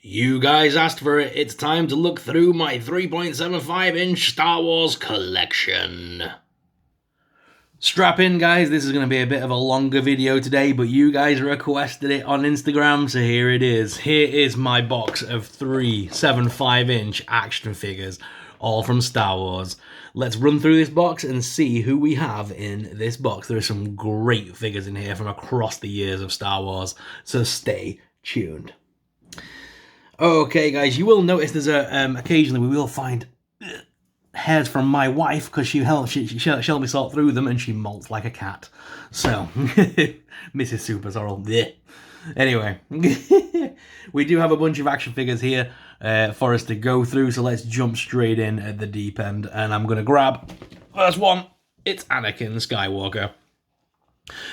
You guys asked for it, it's time to look through my 3.75-inch Star Wars collection. Strap in, guys, this is going to be a bit of a longer video today, but you guys requested it on Instagram, so here it is. Here is my box of 3.75-inch action figures, all from Star Wars. Let's run through this box and see who we have in this box. There are some great figures in here from across the years of Star Wars, so stay tuned. Okay, guys, you will notice there's occasionally we will find hairs from my wife because she helped me sort through them and she molts like a cat. So, Mrs. Super Sorrel. Bleh. Anyway, we do have a bunch of action figures here for us to go through, so let's jump straight in at the deep end. And I'm going to grab first one. It's Anakin Skywalker.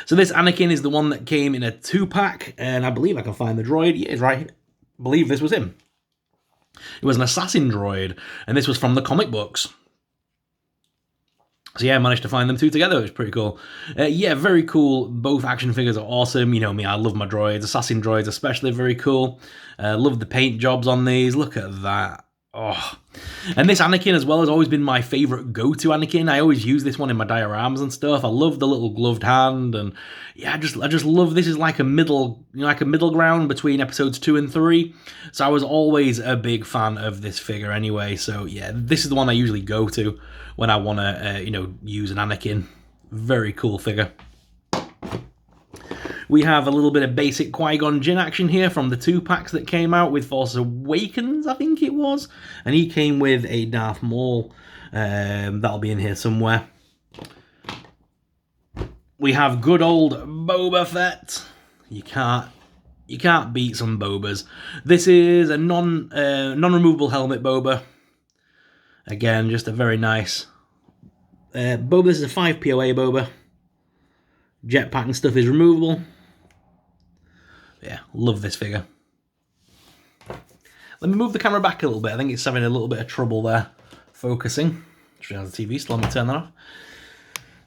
So this Anakin is the one that came in a 2-pack, and I believe I can find the droid. Yeah, it's right. I believe this was him. It was an assassin droid, and this was from the comic books. So yeah, I managed to find them two together. It was pretty cool. Yeah, very cool. Both action figures are awesome. You know me, I love my droids. Assassin droids especially very cool. Love the paint jobs on these. Look at that. Oh. And this Anakin as well has always been my favourite go-to Anakin. I always use this one in my dioramas and stuff. I love the little gloved hand, and yeah, I just love this is like a middle ground between episodes 2 and 3. So I was always a big fan of this figure anyway. So yeah, this is the one I usually go to when I want to use an Anakin. Very cool figure. We have a little bit of basic Qui-Gon Jinn action here from the 2-packs that came out with Force Awakens, I think it was. And he came with a Darth Maul. That'll be in here somewhere. We have good old Boba Fett. You can't beat some Bobas. This is a non-removable helmet Boba. Again, just a very nice Boba. This is a 5 POA Boba. Jetpack and stuff is removable. Yeah, love this figure. Let me move the camera back a little bit. I think it's having a little bit of trouble there focusing. Should have the TV, so let me turn that off.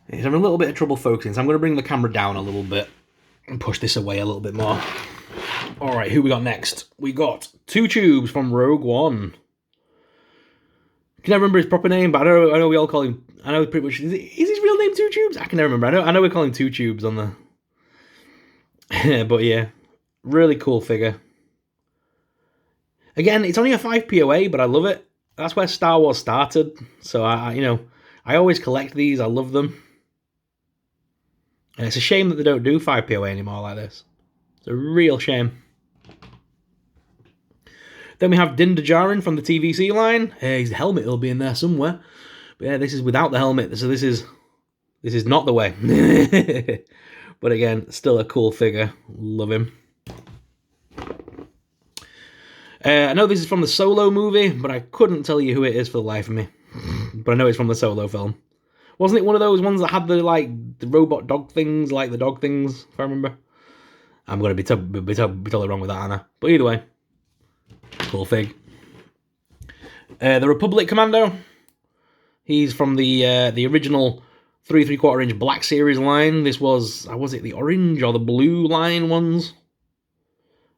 It's having a little bit of trouble focusing, so I'm going to bring the camera down a little bit and push this away a little bit more. Alright, who we got next? We got 2 Tubes from Rogue One. I can never remember his proper name, but I know we all call him. I know pretty much. Is his real name 2 Tubes? I can never remember. I know we call him 2 Tubes on the. But yeah, really cool figure. Again, it's only a 5 POA, but I love it. That's where Star Wars started. So I always collect these. I love them. And it's a shame that they don't do 5 POA anymore like this. It's a real shame. Then we have Dinda Jaren from the TVC line. His helmet will be in there somewhere. But yeah, this is without the helmet, so this is not the way. But again, still a cool figure. Love him. I know this is from the Solo movie, but I couldn't tell you who it is for the life of me. But I know it's from the Solo film. Wasn't it one of those ones that had the robot dog things, like the dog things, if I remember? I'm going to be totally wrong with that, Anna. But either way, cool fig. The Republic Commando. He's from the original 3 3/4-inch Black Series line. This was it the orange or the blue line ones?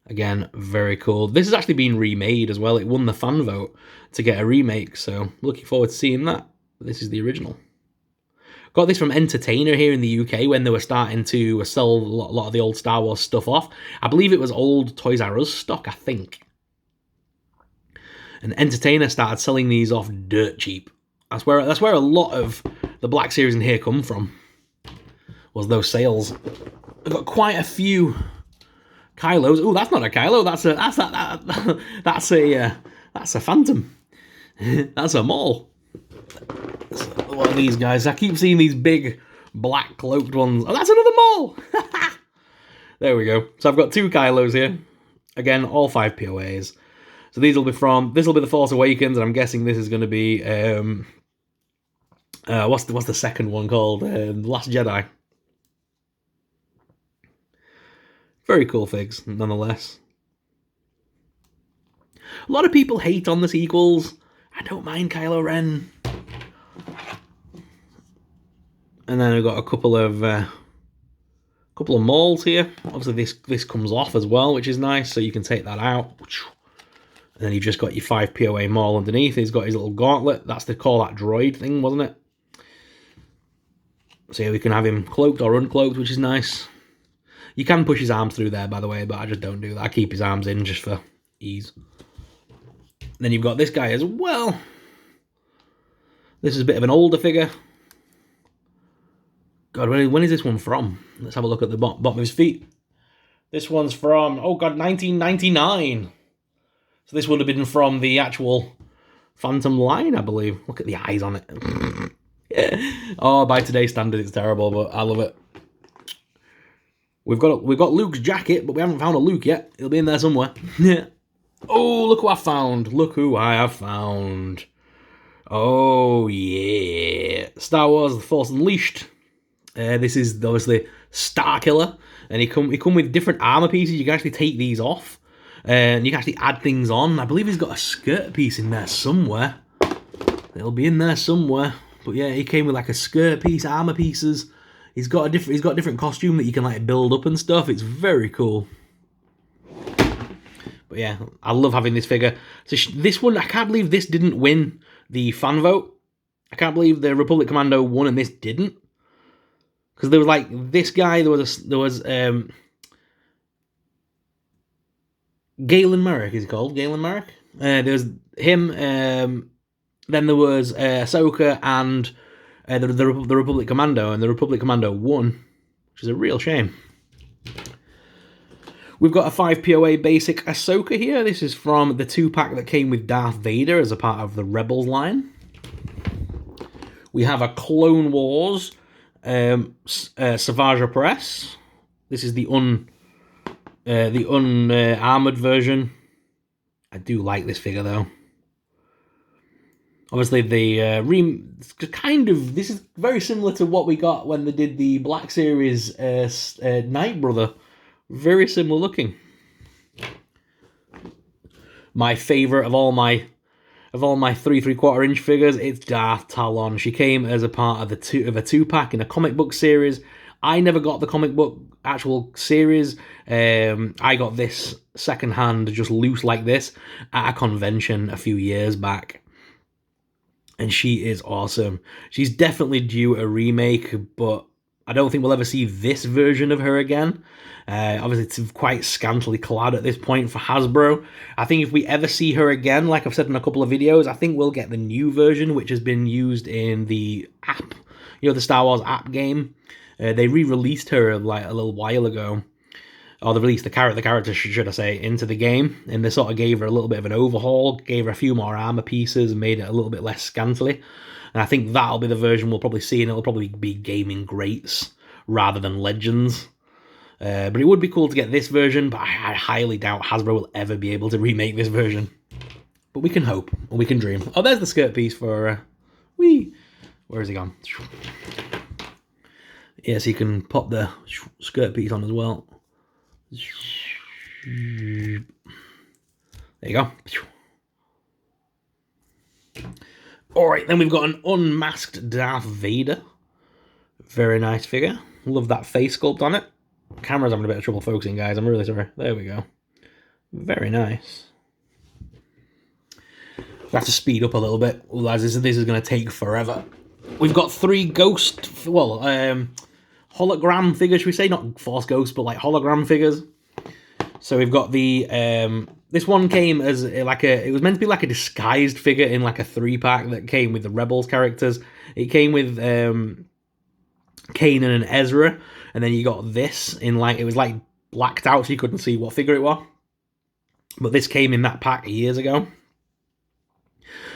Again, very cool. This has actually been remade as well. It won the fan vote to get a remake, so looking forward to seeing that. This is the original. Got this from Entertainer here in the UK when they were starting to sell a lot of the old Star Wars stuff off. I believe it was old Toys R Us stock, I think. And Entertainer started selling these off dirt cheap. That's where a lot of the Black Series in here come from. Was those sales. I've got quite a few Kylos. Oh, that's not a Kylo. That's a Phantom. That's a Maul. What are these guys? I keep seeing these big black cloaked ones. Oh, that's another Maul. There we go. So I've got 2 Kylos here. Again, all 5 POAs. So this will be the Force Awakens, and I'm guessing this is going to be what's the second one called? Last Jedi. Very cool figs, nonetheless. A lot of people hate on the sequels. I don't mind Kylo Ren. And then I've got a couple of Mauls here. Obviously this comes off as well, which is nice, so you can take that out. And then you've just got your 5 POA Maul underneath. He's got his little gauntlet. That's the call that droid thing, wasn't it? So yeah, we can have him cloaked or uncloaked, which is nice. You can push his arms through there, by the way, but I just don't do that. I keep his arms in just for ease. Then you've got this guy as well. This is a bit of an older figure. God, when is this one from? Let's have a look at the bottom of his feet. This one's from, oh God, 1999. So this would have been from the actual Phantom line, I believe. Look at the eyes on it. Oh, by today's standard, it's terrible, but I love it. We've got Luke's jacket, but we haven't found a Luke yet. It'll be in there somewhere. Oh, look who I found. Look who I have found. Oh, yeah. Star Wars The Force Unleashed. This is obviously Starkiller. And he come with different armor pieces. You can actually take these off. And you can actually add things on. I believe he's got a skirt piece in there somewhere. It'll be in there somewhere. But yeah, he came with like a skirt piece, armor pieces. He's got a different costume that you can like build up and stuff. It's very cool. But yeah, I love having this figure. So this one, I can't believe this didn't win the fan vote. I can't believe the Republic Commando won and this didn't. Because there was like this guy. There was Galen Merrick, is he called? Galen Merrick? There's him, then there was Ahsoka and the Republic Commando, and the Republic Commando won, which is a real shame. We've got a 5 POA basic Ahsoka here. This is from the 2-pack that came with Darth Vader as a part of the Rebels line. We have a Clone Wars Savage Press. This is the unarmored version. I do like this figure though. Obviously, this is very similar to what we got when they did the Black Series Night Brother. Very similar looking. My favorite of all my 3 3/4 inch figures, it's Darth Talon. She came as a part of a 2-pack in a comic book series. I never got the comic book actual series. I got this secondhand, just loose like this, at a convention a few years back. And she is awesome. She's definitely due a remake, but I don't think we'll ever see this version of her again. Obviously, it's quite scantily clad at this point for Hasbro. I think if we ever see her again, like I've said in a couple of videos, I think we'll get the new version, which has been used in the app, the Star Wars app game. They re-released her like a little while ago. Or they released the character, should I say, into the game. And they sort of gave her a little bit of an overhaul, gave her a few more armor pieces, and made it a little bit less scantily. And I think that'll be the version we'll probably see, and it'll probably be gaming greats rather than legends. But it would be cool to get this version, but I highly doubt Hasbro will ever be able to remake this version. But we can hope, or we can dream. Oh, there's the skirt piece for... Where has he gone? Yes, you can pop the skirt piece on as well. There you go. Alright, then we've got an unmasked Darth Vader. Very nice figure. Love that face sculpt on it. Camera's having a bit of trouble focusing, guys. I'm really sorry. There we go. Very nice. We have to speed up a little bit, otherwise this is going to take forever. We've got 3 hologram figures, should we say? Not Force Ghosts, but like hologram figures. So we've got the... this one came as it was meant to be like a disguised figure in like a 3-pack that came with the Rebels characters. It came with Kanan and Ezra, and then you got this in like... It was like blacked out so you couldn't see what figure it was. But this came in that pack years ago.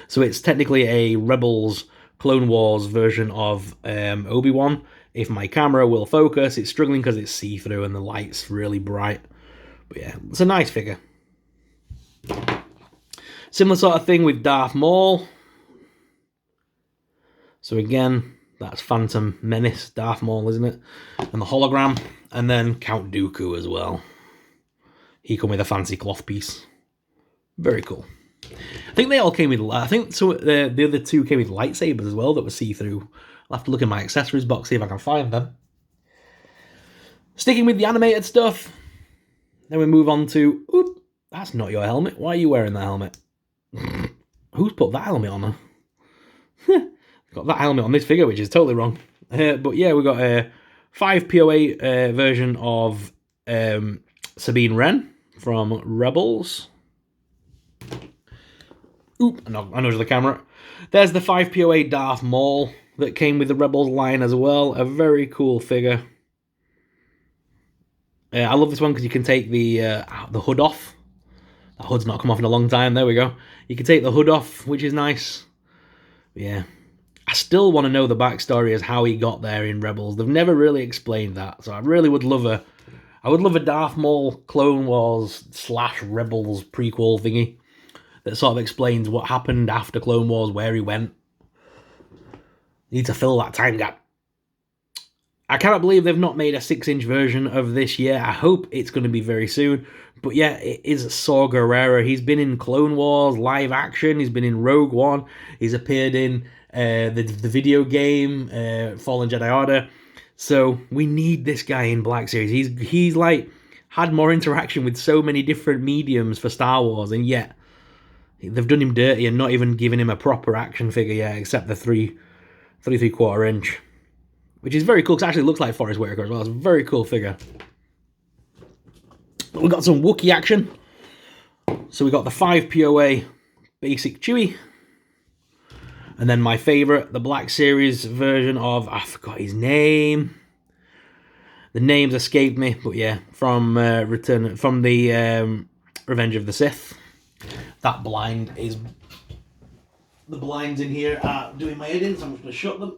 So it's technically a Rebels Clone Wars version of Obi-Wan. If my camera will focus, it's struggling because it's see-through and the light's really bright. But yeah, it's a nice figure. Similar sort of thing with Darth Maul. So again, that's Phantom Menace, Darth Maul, isn't it? And the hologram. And then Count Dooku as well. He come with a fancy cloth piece. Very cool. I think they all came with... I think so. The other 2 came with lightsabers as well that were see-through. I'll have to look in my accessories box, see if I can find them. Sticking with the animated stuff, then we move on to That's not your helmet. Why are you wearing that helmet? Who's put that helmet on? Got that helmet on this figure, which is totally wrong. But yeah, we got a 5 POA version of Sabine Wren from Rebels. Oop, I nudged the camera. There's the 5 POA Darth Maul that came with the Rebels line as well. A very cool figure. I love this one because you can take the hood off. The hood's not come off in a long time. There we go. You can take the hood off, which is nice. But yeah. I still want to know the backstory as how he got there in Rebels. They've never really explained that. So I really would love a Darth Maul Clone Wars / Rebels prequel thingy that sort of explains what happened after Clone Wars, where he went. Need to fill that time gap. I cannot believe they've not made a 6-inch version of this yet. I hope it's going to be very soon. But yeah, it is Saw Gerrera. He's been in Clone Wars live action. He's been in Rogue One. He's appeared in the video game Fallen Jedi Order. So we need this guy in Black Series. He's like had more interaction with so many different mediums for Star Wars, and yet they've done him dirty and not even given him a proper action figure yet, except the 3¾ inch. Which is very cool, because it actually looks like Forrest Whitaker as well. It's a very cool figure. But we've got some Wookiee action. So we got the 5 POA basic Chewie. And then my favourite, the Black Series version of, I forgot his name. The names escaped me, but yeah, from the Revenge of the Sith. That blind is, the blinds in here are doing my head in, so I'm just going to shut them.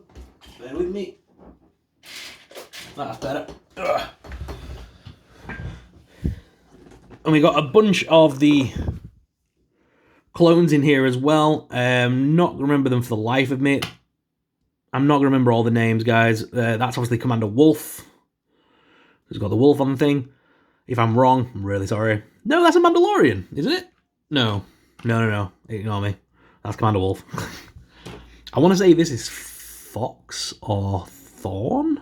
Bear with me. That's better. Ugh. And we got a bunch of the clones in here as well. Not remember them for the life of me. I'm not going to remember all the names, guys. That's obviously Commander Wolf. Who's got the wolf on the thing. If I'm wrong, I'm really sorry. No, that's a Mandalorian, isn't it? No. Ignore me. That's Commander Wolf. I want to say this is Fox or Thorn.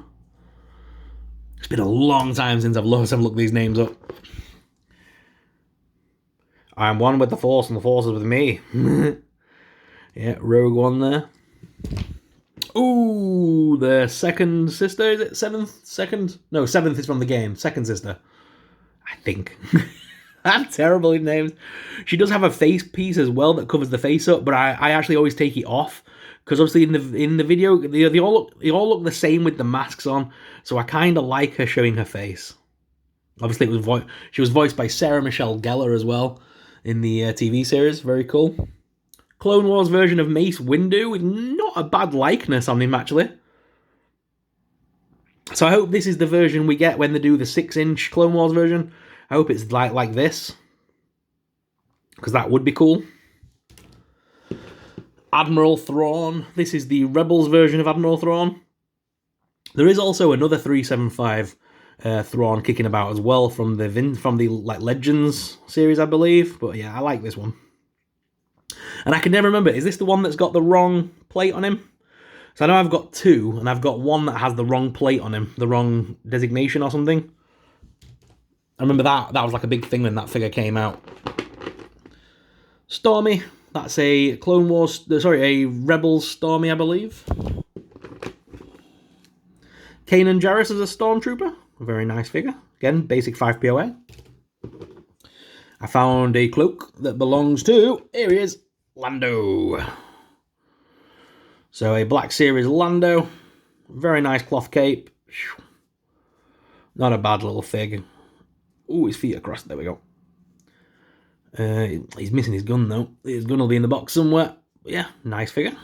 It's been a long time since I've looked these names up. I'm one with the Force and the Force is with me. Yeah, Rogue One there. Ooh, the second sister, is it? Seventh? No, 7th is from the game. Second sister. I think. I'm terrible with names. She does have a face piece as well that covers the face up, but I actually always take it off. Because obviously in the video, they all look the same with the masks on. So I kind of like her showing her face. Obviously, she was voiced by Sarah Michelle Gellar as well in the TV series. Very cool. Clone Wars version of Mace Windu with not a bad likeness on him, actually. So I hope this is the version we get when they do the 6-inch Clone Wars version. I hope it's like this. Because that would be cool. Admiral Thrawn. This is the Rebels version of Admiral Thrawn. There is also another 375 Thrawn kicking about as well from the like Legends series, I believe. But yeah, I like this one. And I can never remember, is this the one that's got the wrong plate on him? So I know I've got 2, and I've got one that has the wrong plate on him, the wrong designation or something. I remember that was like a big thing when that figure came out. Stormy. That's a a Rebels Stormy, I believe. Kanan Jarrus is a Stormtrooper. A very nice figure. Again, basic 5 POA. I found a cloak that belongs to, here he is, Lando. So a Black Series Lando. Very nice cloth cape. Not a bad little fig. Ooh, his feet are crossed. There we go. He's missing his gun, though. His gun will be in the box somewhere. But yeah, nice figure.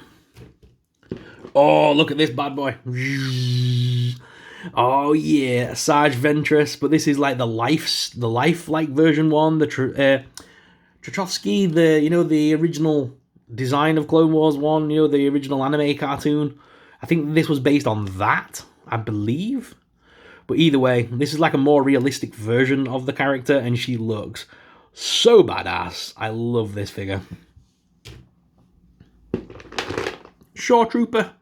Oh, look at this bad boy. Oh, yeah. Asajj Ventress. But this is like the life-like version one. The Tchaikovsky, the original design of Clone Wars 1, the original anime cartoon. I think this was based on that, I believe. But either way, this is like a more realistic version of the character, and she looks so badass. I love this figure. Shore Trooper,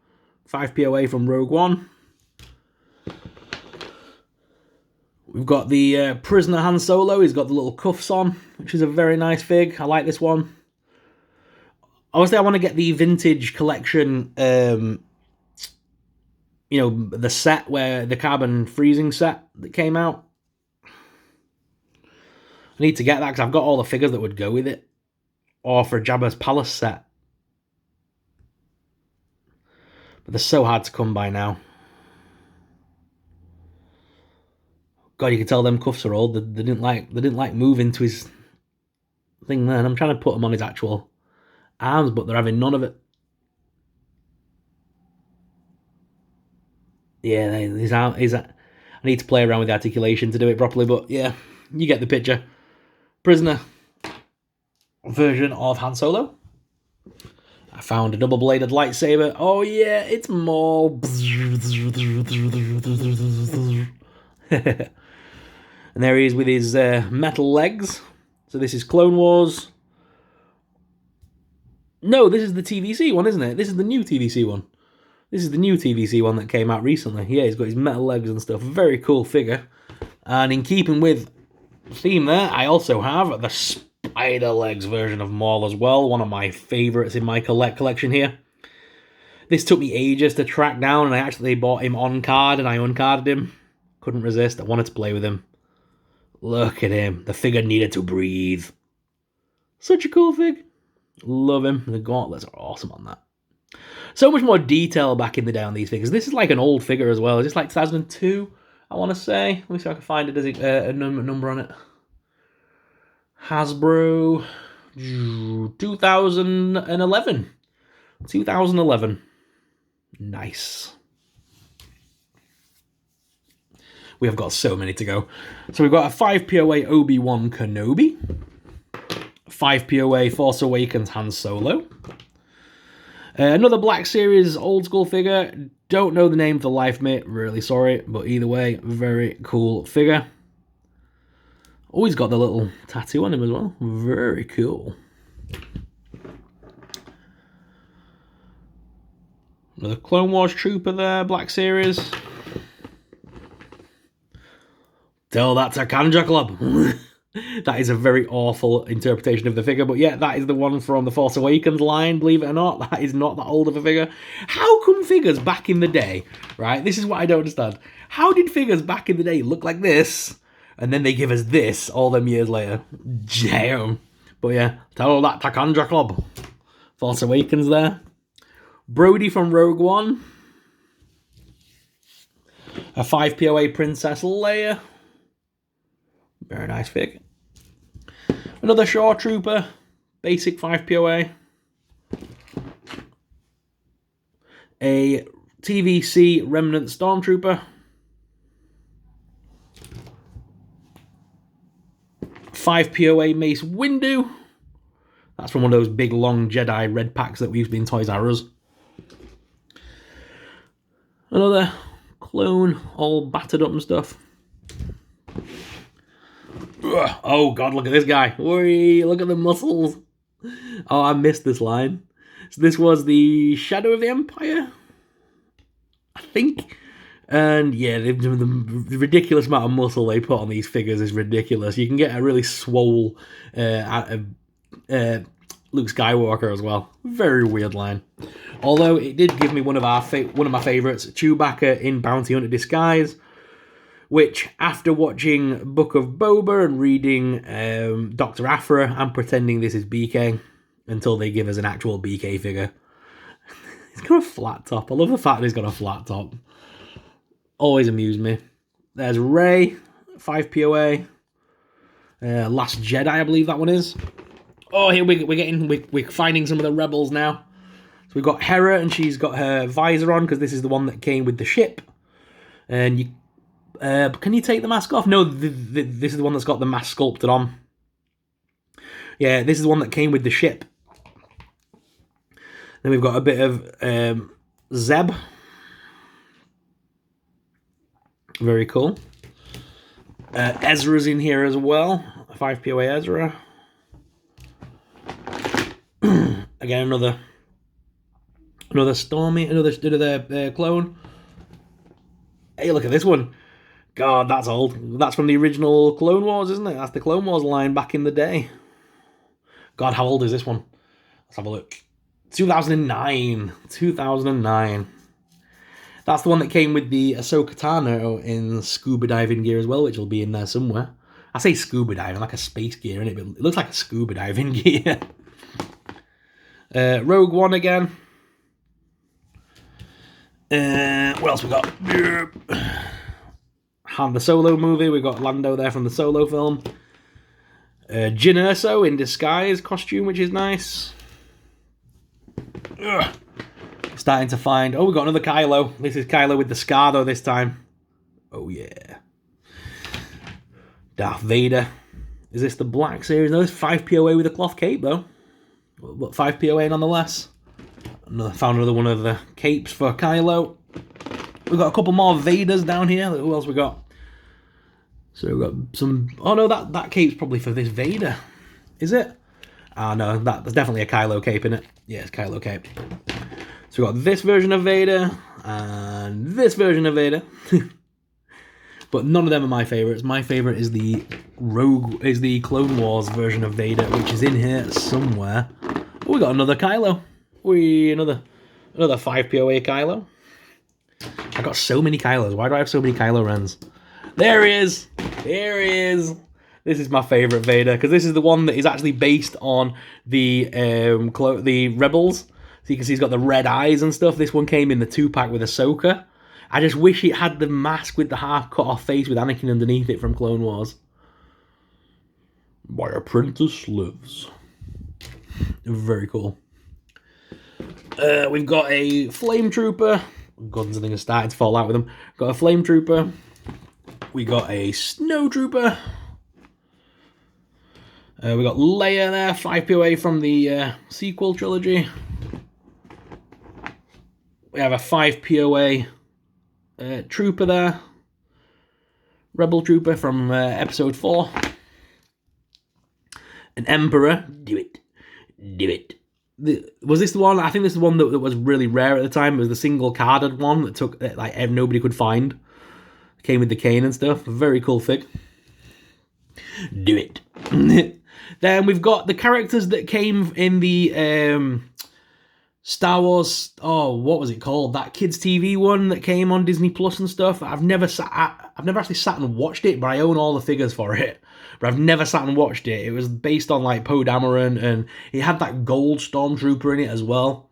5 POA from Rogue One. We've got the prisoner Han Solo. He's got the little cuffs on, which is a very nice fig. I like this one. Obviously, I want to get the vintage collection, the set where the carbon freezing set that came out. I need to get that because I've got all the figures that would go with it. Or for a Jabba's Palace set. But they're so hard to come by now. God, you can tell them cuffs are old. They didn't like move into his thing there. And I'm trying to put them on his actual arms, but they're having none of it. Yeah, I need to play around with the articulation to do it properly, but yeah, you get the picture. Prisoner version of Han Solo. I found a double-bladed lightsaber. Oh yeah, it's Maul. And there he is with his metal legs. So this is Clone Wars. No, this is the TVC one, isn't it? This is the new TVC one. This is the new TVC one that came out recently. Yeah, he's got his metal legs and stuff. Very cool figure. And in keeping with the theme there, I also have the spider legs version of Maul as well. One of my favourites in my collection here. This took me ages to track down, and I actually bought him on card, and I uncarded him. Couldn't resist. I wanted to play with him. Look at him. The figure needed to breathe. Such a cool fig. Love him. The gauntlets are awesome on that. So much more detail back in the day on these figures. This is like an old figure as well. Is this like 2002, I want to say? Let me see if I can find it. Does it a number on it? Hasbro 2011. 2011. Nice. We have got so many to go. So we've got a 5 POA Obi-Wan Kenobi. 5 POA Force Awakens Han Solo. Another Black Series old school figure. Don't know the name for the life, mate. Really sorry. But either way, very cool figure. Always got the little tattoo on him as well. Very cool. Another Clone Wars Trooper there. Black Series. Tell that to Kanja Club. That is a very awful interpretation of the figure, but yeah, that is the one from the Force Awakens line, believe it or not. That is not that old of a figure. How come figures back in the day, right? This is what I don't understand. How did figures back in the day look like this, and then they give us this all them years later? Damn. But yeah, tell that to Kanja Club. Force Awakens there. Brody from Rogue One. A 5 POA Princess Leia. Very nice fig. Another Shore Trooper. Basic 5 POA. A TVC Remnant Stormtrooper. 5 POA Mace Windu. That's from one of those big long Jedi red packs that we used to be in Toys R Us. Another clone, all battered up and stuff. Oh god, look at this guy. Whee, look at the muscles. Oh, I missed this line. So this was the Shadow of the Empire, I think. And yeah, the ridiculous amount of muscle they put on these figures is ridiculous. You can get a really swole Luke Skywalker as well. Very weird line. Although it did give me one of my favourites, Chewbacca in Bounty Hunter disguise, which after watching Book of Boba and reading Dr. Aphra, I'm pretending this is BK until they give us an actual BK figure. He's got a flat top. I love the fact that he's got a flat top. Always amused me. There's Rey, 5 POA. Last Jedi, I believe that one is. Oh, here we're finding some of the rebels now. So we've got Hera, and she's got her visor on because this is the one that came with the ship. And you, can you take the mask off? No, this is the one that's got the mask sculpted on. Yeah, this is the one that came with the ship. Then we've got a bit of Zeb. Very cool. Ezra's in here as well. 5 POA Ezra. Again, another Stormy, another clone. Hey, look at this one. God, that's old. That's from the original Clone Wars, isn't it? That's the Clone Wars line back in the day. God, how old is this one? Let's have a look. 2009. 2009. That's the one that came with the Ahsoka Tano in scuba diving gear as well, which will be in there somewhere. I say scuba diving, like a space gear, innit? But it looks like a scuba diving gear. Rogue One again. What else we got? The Solo movie. We got Lando there from the Solo film. Jyn Erso in disguise costume, which is nice. Starting to find... Oh, we got another Kylo. This is Kylo with the scar, though, this time. Oh, yeah. Darth Vader. Is this the Black Series? No, it's 5 POA with a cloth cape, though. But 5 POA nonetheless. Found another one of the capes for Kylo. We've got a couple more Vaders down here. Who else we got? So we've got some... Oh, no, that cape's probably for this Vader. Is it? Ah, no, there's definitely a Kylo cape in it. Yeah, it's Kylo cape. So we've got this version of Vader and this version of Vader. But none of them are my favourites. My favourite is the Clone Wars version of Vader, which is in here somewhere. Oh, we got another Kylo. Another 5 POA Kylo. I got so many Kylos. Why do I have so many Kylo Rens? There he is. There he is. This is my favourite Vader, because this is the one that is actually based on the Rebels. So you can see he's got the red eyes and stuff. This one came in the 2-pack with Ahsoka. I just wish it had the mask with the half-cut-off face with Anakin underneath it from Clone Wars. My apprentice lives. Very cool. We've got a Flame Trooper. Guns, I think, are starting to fall out with them. Got a Flame Trooper. We got a Snow Trooper. We got Leia there, 5 POA from the sequel trilogy. We have a 5 POA Trooper there. Rebel Trooper from Episode 4. An Emperor. Do it. Do it. Was this the one? I think this is the one that was really rare at the time. It was the single carded one that took nobody could find. Came with the cane and stuff. Very cool fig. Do it. Then we've got the characters that came in the Star Wars. Oh, what was it called? That kids' TV one that came on Disney Plus and stuff. I've never actually sat and watched it, but I own all the figures for it. But I've never sat and watched it. It was based on like Poe Dameron, and it had that gold stormtrooper in it as well.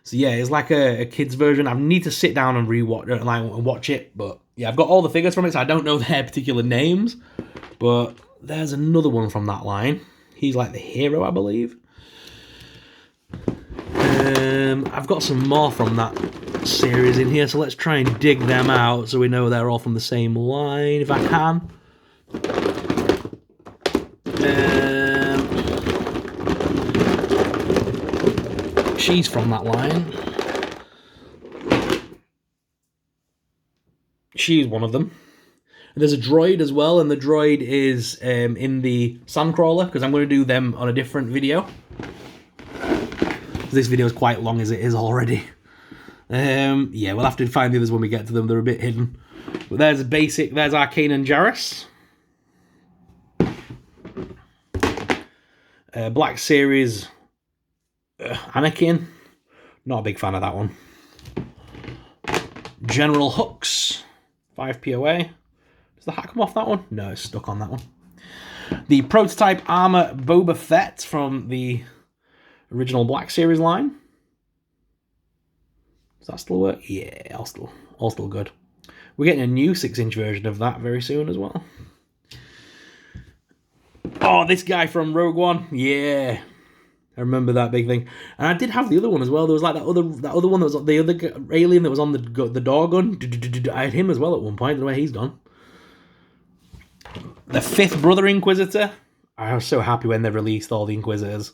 So yeah, it's like a kids version. I need to sit down and rewatch it, and watch it. But yeah, I've got all the figures from it, so I don't know their particular names. But there's another one from that line. He's like the hero, I believe. I've got some more from that series in here, so let's try and dig them out so we know they're all from the same line, if I can. She's from that line. She's one of them. There's a droid as well, and the droid is in the Sandcrawler, because I'm going to do them on a different video. This video is quite long as it is already. Yeah, we'll have to find the others when we get to them. They're a bit hidden. But there's a basic. There's our Kanan Jarrus. Black Series Anakin. Not a big fan of that one. General Hux. 5 POA. Does the hat come off that one? No, it's stuck on that one. The prototype armor Boba Fett from the original Black Series line. Does that still work? Yeah, all still good. We're getting a new 6-inch version of that very soon as well. Oh, this guy from Rogue One. Yeah. I remember that big thing. And I did have the other one as well. There was like that other one that was the other alien that was on the door gun. I had him as well at one point. I don't know where he's gone. The 5th Brother Inquisitor. I was so happy when they released all the Inquisitors.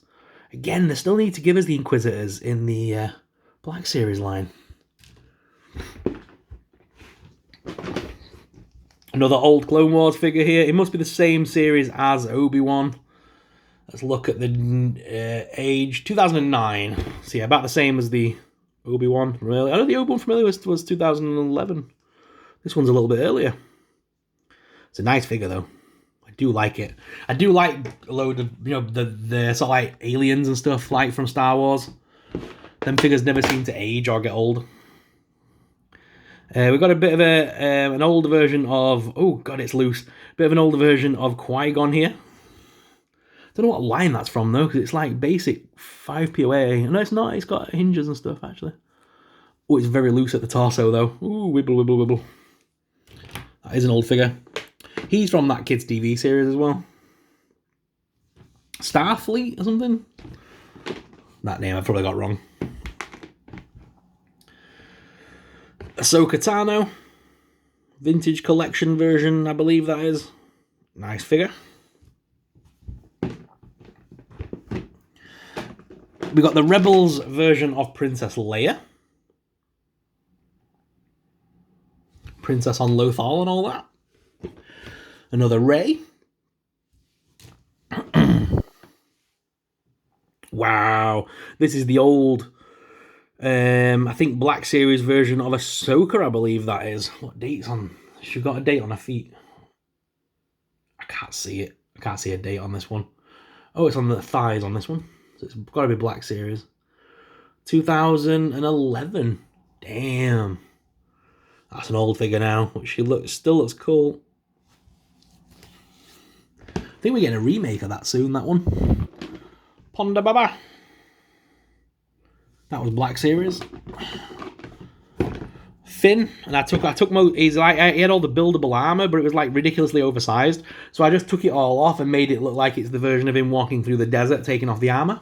Again, they still need to give us the Inquisitors in the Black Series line. Another old Clone Wars figure here. It must be the same series as Obi-Wan. Let's look at the age. 2009. So yeah, about the same as the Obi-Wan. Really, I know the Obi-Wan from earlier was 2011. This one's a little bit earlier. It's a nice figure, though. I do like it. I do like a load of, you know, the sort of like aliens and stuff, like from Star Wars. Them figures never seem to age or get old. We've got a bit of an older version of... Oh, God, it's loose. Bit of an older version of Qui-Gon here. Don't know what line that's from, though, because it's like basic 5 POA. No, it's not. It's got hinges and stuff, actually. Oh, it's very loose at the torso, though. Ooh, wibble, wibble, wibble. That is an old figure. He's from that kids' TV series as well. Starfleet or something? That name I probably got wrong. Ahsoka Tano. Vintage collection version, I believe that is. Nice figure. We got the Rebels version of Princess Leia. Princess on Lothal and all that. Another Rey. Wow. This is the old, I think, Black Series version of Ahsoka, I believe that is. What date's on? She got a date on her feet. I can't see it. I can't see a date on this one. Oh, it's on the thighs on this one. So it's got to be Black Series. 2011. Damn. That's an old figure now. But she still looks cool. I think we're getting a remake of that soon, that one. Ponda Baba. That was Black Series. Finn, and I took he had all the buildable armor, but it was like ridiculously oversized. So I just took it all off and made it look like it's the version of him walking through the desert, taking off the armor.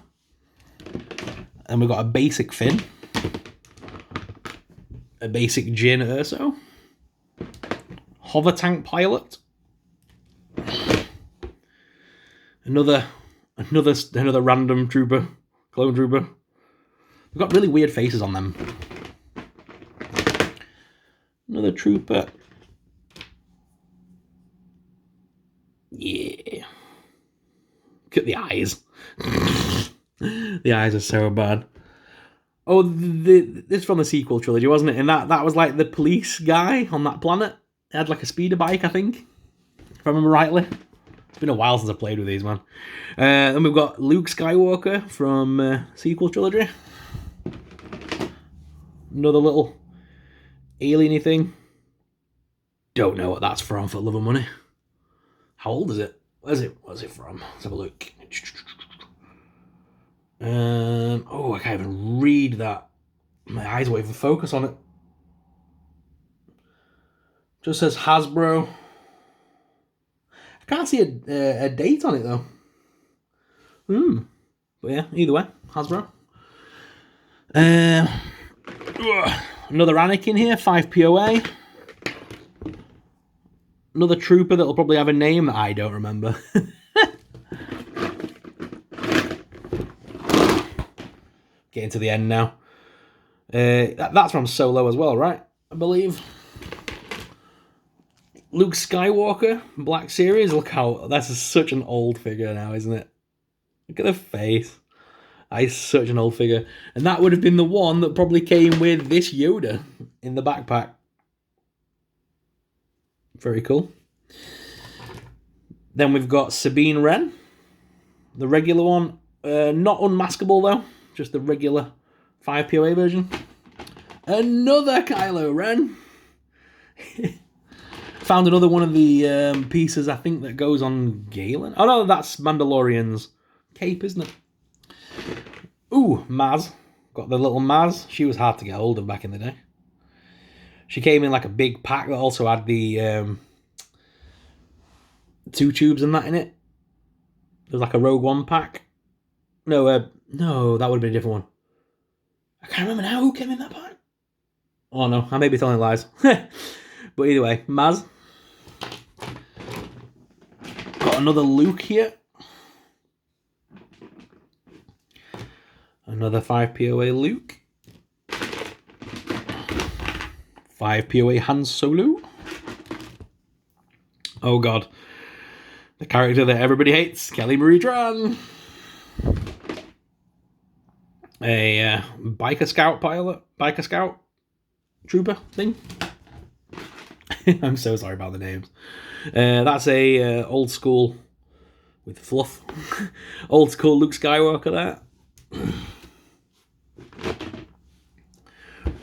And we've got a basic Finn, a basic Jyn Erso, hover tank pilot, another random trooper, clone trooper. They've got really weird faces on them. Another trooper. Yeah. Look at the eyes. The eyes are so bad. Oh, this is from the sequel trilogy, wasn't it? And that was like the police guy on that planet. He had like a speeder bike, I think. If I remember rightly. It's been a while since I played with these, man. Then we've got Luke Skywalker from sequel trilogy. Another little alien-y thing. Don't know what that's from, for the love of money. How old is it? Where's it from? Let's have a look. Oh, I can't even read that. My eyes won't even focus on it. Just says Hasbro. I can't see a date on it though. But yeah, either way, Hasbro. Another Anakin here, 5 POA. Another trooper that'll probably have a name that I don't remember. Getting to the end now. That's from Solo as well, right? I believe. Luke Skywalker, Black Series. Look how... That's such an old figure now, isn't it? Look at the face. That is such an old figure. And that would have been the one that probably came with this Yoda in the backpack. Very cool. Then we've got Sabine Wren. The regular one. Not unmaskable, though. Just the regular 5 POA version. Another Kylo Ren. Found another one of the pieces, I think, that goes on Galen. Oh, no, that's Mandalorian's cape, isn't it? Ooh, Maz. Got the little Maz. She was hard to get hold of back in the day. She came in like a big pack that also had the 2 tubes and that in it. There was like a Rogue One pack. No, no, that would have been a different one. I can't remember now who came in that pack. Oh no, I may be telling lies. But either way, Maz. Got another Luke here. Another 5 POA Luke. 5 POA Han Solo. Oh god. The character that everybody hates, Kelly Marie Tran. A biker scout pilot, biker scout trooper thing. I'm so sorry about the names. That's a old school with fluff. Old school Luke Skywalker there.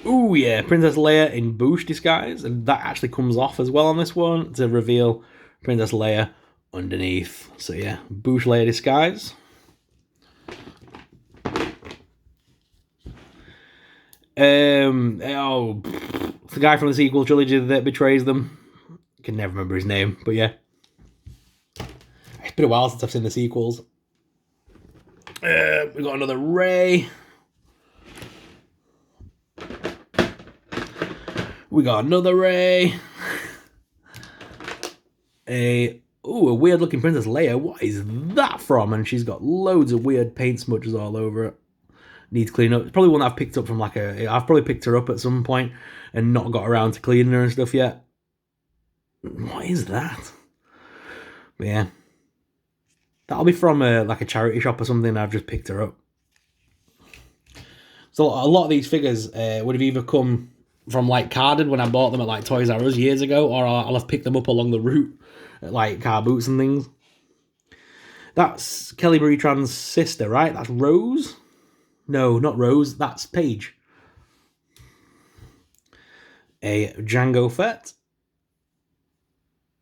Ooh yeah, Princess Leia in Bouche disguise, and that actually comes off as well on this one to reveal Princess Leia underneath. So yeah, Bouche Leia disguise. Oh, the guy from the sequel trilogy that betrays them. I can never remember his name, but yeah. It's been a while since I've seen the sequels. We got another Rey. We got another Rey. A weird looking Princess Leia. What is that from? And she's got loads of weird paint smudges all over it. Needs clean up. It's probably one I've picked up from I've probably picked her up at some point and not got around to cleaning her and stuff yet. What is that? But yeah. That'll be from like a charity shop or something. I've just picked her up. So a lot of these figures would have either come from like carded when I bought them at like Toys R Us years ago, or I'll have picked them up along the route at like car boots and things. That's Kelly Marie Tran's sister, right? That's Rose? No, not Rose. That's Paige. A Jango Fett.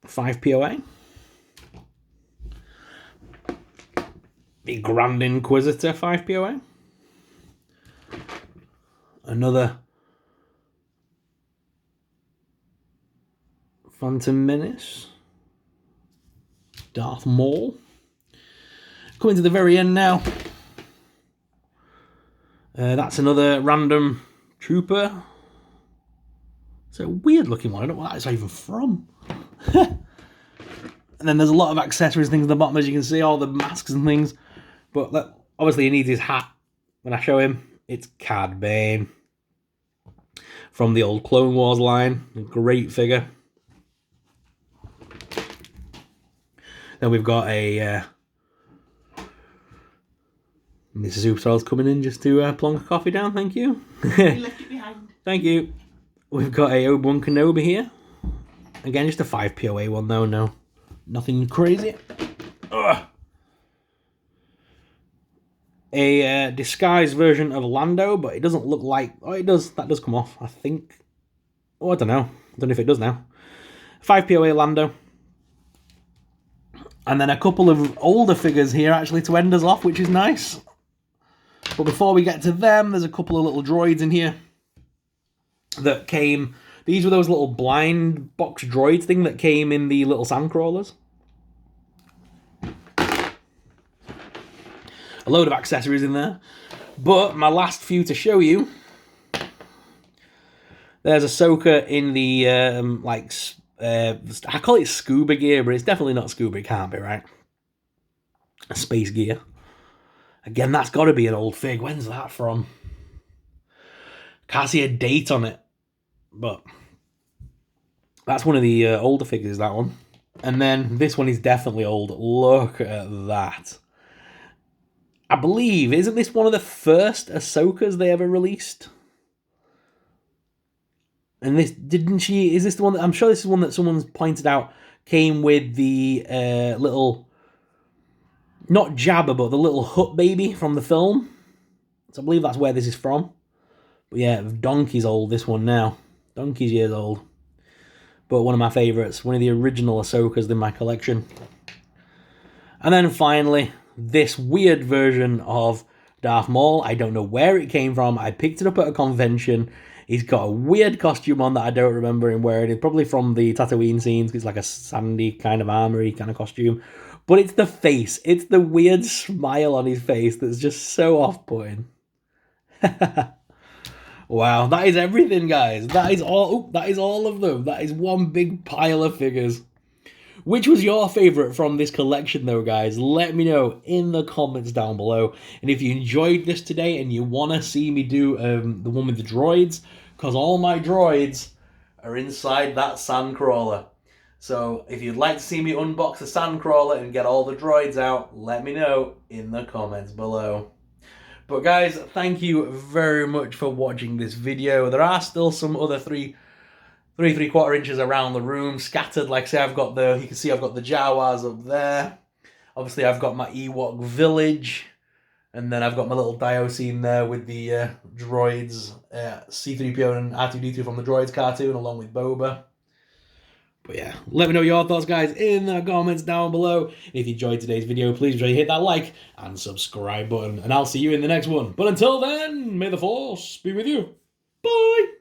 5 POA. The Grand Inquisitor 5 POA. Another Phantom Menace. Darth Maul. Coming to the very end now. That's another random trooper. It's a weird looking one. I don't know what that's even from. And then there's a lot of accessories, things at the bottom, as you can see, all the masks and things. But obviously he needs his hat. When I show him, it's Cad Bane. From the old Clone Wars line. A great figure. Then we've got a... Mrs. Hoopswell's coming in just to plonk a coffee down, thank you. You left it behind. Thank you. We've got a Obi-Wan Kenobi here. Again, just a 5 POA one though, no. Nothing crazy. Ugh. A disguised version of Lando, but it doesn't look like... Oh, it does. That does come off, I think. Oh, I don't know. I don't know if it does now. 5 POA Lando. And then a couple of older figures here, actually, to end us off, which is nice. But before we get to them, there's a couple of little droids in here that came... These were those little blind box droids thing that came in the little sandcrawlers. A load of accessories in there. But my last few to show you. There's Ahsoka in the, I call it scuba gear, but it's definitely not scuba. It can't be, right? Space gear. Again, that's got to be an old fig. When's that from? Can't see a date on it. But that's one of the older figures, that one. And then this one is definitely old. Look at that. I believe, isn't this one of the first Ahsokas they ever released? And this, is this the one that, I'm sure this is one that someone's pointed out, came with the little, not Jabba, but the little Hutt baby from the film. So I believe that's where this is from. But yeah, Donkey's old, this one now. Donkey's years old. But one of my favourites, one of the original Ahsokas in my collection. And then finally, this weird version of Darth Maul. I don't know where it came from. I picked it up at a convention. He's got a weird costume on that I don't remember him wearing. It's probably from the Tatooine scenes. It's like a sandy kind of armory kind of costume. But it's the face. It's the weird smile on his face that's just so off-putting. Wow, that is everything, guys. That is all. That is all of them. That is one big pile of figures. Which was your favourite from this collection, though, guys? Let me know in the comments down below. And if you enjoyed this today and you want to see me do the one with the droids, because all my droids are inside that sandcrawler. So if you'd like to see me unbox the sandcrawler and get all the droids out, let me know in the comments below. But guys, thank you very much for watching this video. There are still some other three 3¾ inches around the room, scattered. Like I say, you can see I've got the Jawas up there. Obviously, I've got my Ewok village. And then I've got my little Dio scene there with the droids, C-3PO and R2-D2 from the Droids cartoon, along with Boba. But yeah, let me know your thoughts, guys, in the comments down below. If you enjoyed today's video, please try to hit that like and subscribe button. And I'll see you in the next one. But until then, may the Force be with you. Bye!